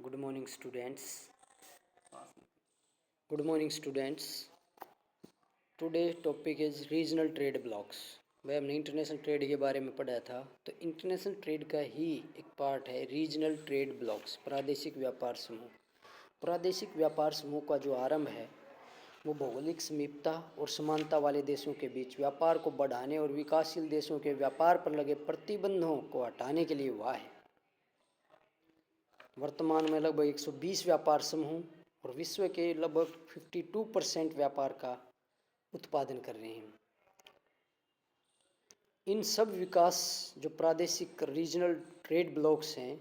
Good morning students. Good morning students. Today topic is regional trade blocks. भाई हमने international trade के बारे में पढ़ा था, तो इंटरनेशनल ट्रेड का ही एक पार्ट है रीजनल ट्रेड ब्लॉक्स, प्रादेशिक व्यापार समूह। प्रादेशिक व्यापार समूह का जो आरंभ है वो भौगोलिक समीपता और समानता वाले देशों के बीच व्यापार को बढ़ाने और विकासशील देशों के व्यापार पर लगे प्रतिबंधों को हटाने के लिए हुआ है। वर्तमान में लगभग 120 व्यापार समूह और विश्व के लगभग 52% व्यापार का उत्पादन कर रहे हैं। इन सब विकास जो प्रादेशिक रीजनल ट्रेड ब्लॉक्स हैं,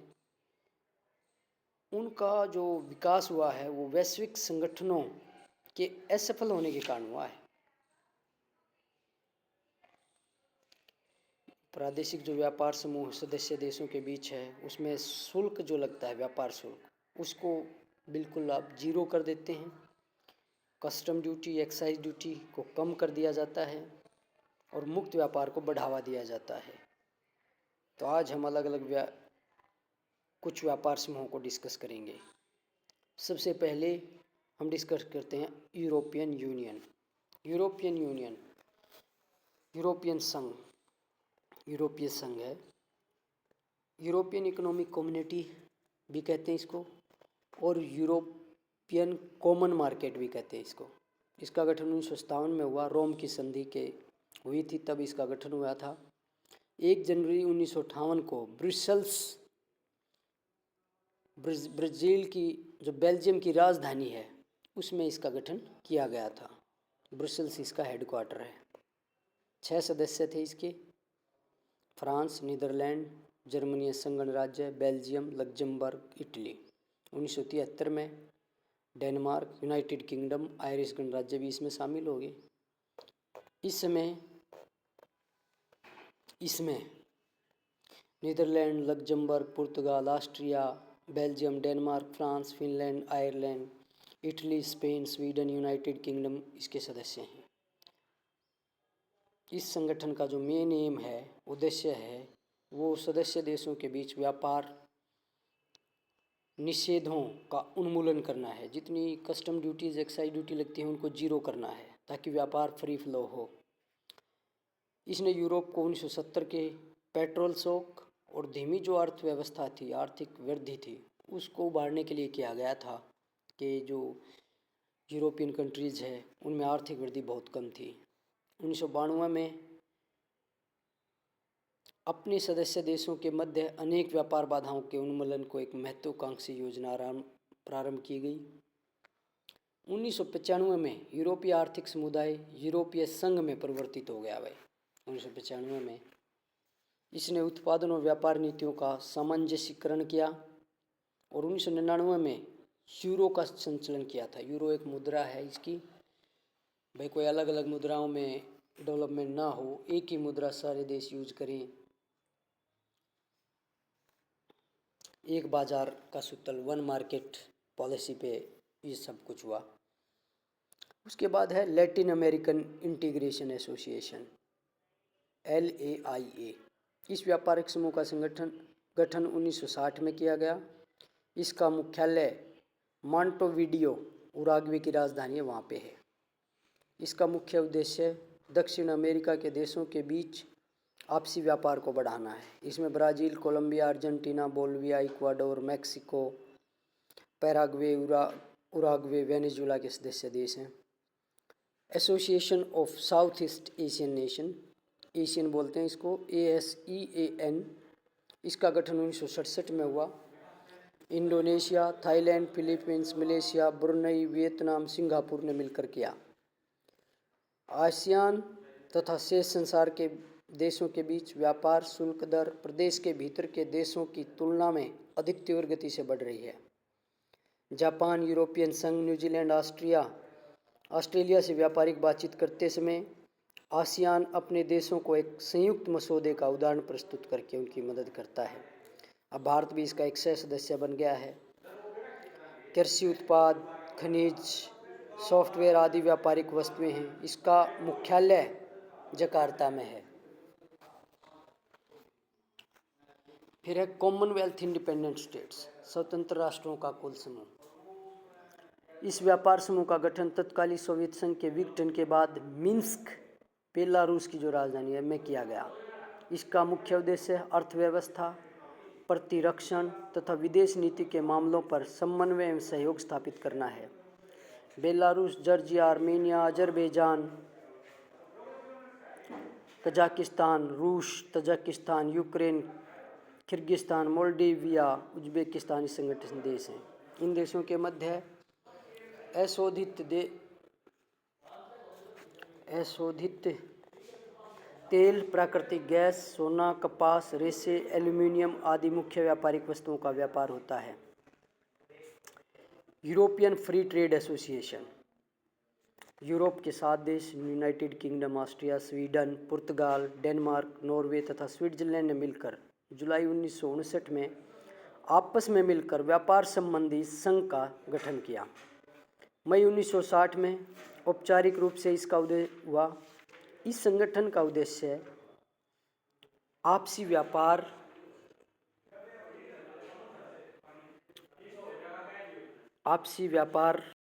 उनका जो विकास हुआ है वो वैश्विक संगठनों के असफल होने के कारण हुआ है। प्रादेशिक जो व्यापार समूह सदस्य देशों के बीच है, उसमें शुल्क जो लगता है व्यापार शुल्क, उसको बिल्कुल आप जीरो कर देते हैं। कस्टम ड्यूटी, एक्साइज ड्यूटी को कम कर दिया जाता है और मुक्त व्यापार को बढ़ावा दिया जाता है। तो आज हम अलग अलग कुछ व्यापार समूहों को डिस्कस करेंगे। सबसे पहले हम डिस्कस करते हैं यूरोपियन यूनियन। यूरोपियन यूनियन यूरोपीय संघ है। यूरोपियन इकोनॉमिक कम्युनिटी भी कहते हैं इसको, और यूरोपियन कॉमन मार्केट भी कहते हैं इसको। इसका गठन 1957 में हुआ, रोम की संधि के हुई थी, तब इसका गठन हुआ था। 1 जनवरी 1958 को ब्राज़ील की जो बेल्जियम की राजधानी है उसमें इसका गठन किया गया था। ब्रुसेल्स इसका हेडक्वार्टर है। 6 सदस्य थे इसके: फ्रांस, नीदरलैंड, जर्मनी संघ गणराज्य, बेल्जियम, लग्जमबर्ग, इटली। 1973 में डेनमार्क, यूनाइटेड किंगडम, आयरिश गणराज्य भी इसमें शामिल हो गए। इसमें Netherlands, Luxembourg, Portugal, Austria, Belgium, Denmark, France, Finland, Ireland, Italy, Spain, Sweden, United Kingdom इसके सदस्य हैं। इस संगठन का जो मेन एम है, उद्देश्य है, वो सदस्य देशों के बीच व्यापार निषेधों का उन्मूलन करना है। जितनी कस्टम ड्यूटीज, एक्साइज ड्यूटी लगती है उनको जीरो करना है ताकि व्यापार फ्री फ्लो हो। इसने यूरोप को 1970 के पेट्रोल शॉक और धीमी जो अर्थव्यवस्था थी, आर्थिक वृद्धि थी, उसको उभारने के लिए किया गया था कि जो यूरोपियन कंट्रीज़ है उनमें आर्थिक वृद्धि बहुत कम थी। 1992 में अपने सदस्य देशों के मध्य अनेक व्यापार बाधाओं के उन्मूलन को एक महत्वाकांक्षी योजना प्रारंभ की गई। 1995 में यूरोपीय आर्थिक समुदाय यूरोपीय संघ में परिवर्तित हो गया। 1995 में इसने उत्पादन और व्यापार नीतियों का सामंजस्यकरण किया और 1999 में यूरो का संचालन किया था। यूरो एक मुद्रा है इसकी, भाई कोई अलग अलग मुद्राओं में डेवलपमेंट ना हो, एक ही मुद्रा सारे देश यूज करें। एक बाजार का सूत्र, वन मार्केट पॉलिसी पे ये सब कुछ हुआ। उसके बाद है Latin American integration association, LAIA। इस व्यापारिक समूह का गठन 1960 में किया गया। इसका मुख्यालय मॉन्टेविडियो, उरुग्वे की राजधानी है, वहाँ पे है। इसका मुख्य उद्देश्य दक्षिण अमेरिका के देशों के बीच आपसी व्यापार को बढ़ाना है। इसमें Brazil, Colombia, Argentina, Bolivia, Ecuador, Mexico, Paraguay, Uruguay, Venezuela के सदस्य देश हैं। Association of South East Asian nation, ASEAN बोलते हैं इसको, ASEAN। इसका गठन 1967 में हुआ। Indonesia, Thailand, Philippines, Malaysia, Brunei, Vietnam, Singapore ने मिलकर किया। आसियान तथा शेष संसार के देशों के बीच व्यापार शुल्क दर प्रदेश के भीतर के देशों की तुलना में अधिक तीव्र गति से बढ़ रही है। जापान, यूरोपियन संघ, न्यूजीलैंड, ऑस्ट्रेलिया से व्यापारिक बातचीत करते समय आसियान अपने देशों को एक संयुक्त मसौदे का उदाहरण प्रस्तुत करके उनकी मदद करता है। अब भारत भी इसका एक सदस्य बन गया है। कृषि उत्पाद, खनिज, सॉफ्टवेयर आदि व्यापारिक वस्तुएं हैं। इसका मुख्यालय जकार्ता में है। फिर है कॉमनवेल्थ इंडिपेंडेंट स्टेट्स, स्वतंत्र राष्ट्रों का कुल समूह। इस व्यापार समूह का गठन तत्कालीन सोवियत संघ के विघटन के बाद मिन्स्क, बेलारूस की जो राजधानी है, में किया गया। इसका मुख्य उद्देश्य अर्थव्यवस्था, प्रतिरक्षण तथा विदेश नीति के मामलों पर समन्वय एवं सहयोग स्थापित करना है। Belarus, Georgia, Armenia, Azerbaijan, Kazakhstan, रूस, तजाकिस्तान, यूक्रेन, किर्गिस्तान, मोल्डोविया, उज्बेकिस्तान इस संगठन देश हैं। इन देशों के मध्य अशोधित तेल, प्राकृतिक गैस, सोना, कपास, रेशे, एल्यूमीनियम आदि मुख्य व्यापारिक वस्तुओं का व्यापार होता है। European free trade association, Europe के 7 देश यूनाइटेड किंगडम, ऑस्ट्रिया, स्वीडन, पुर्तगाल, डेनमार्क, नॉर्वे तथा स्विट्जरलैंड ने मिलकर जुलाई 1959 में आपस में मिलकर व्यापार संबंधी संघ का गठन किया। मई 1960 में औपचारिक रूप से इसका उदय हुआ। इस संगठन का उद्देश्य आपसी व्यापार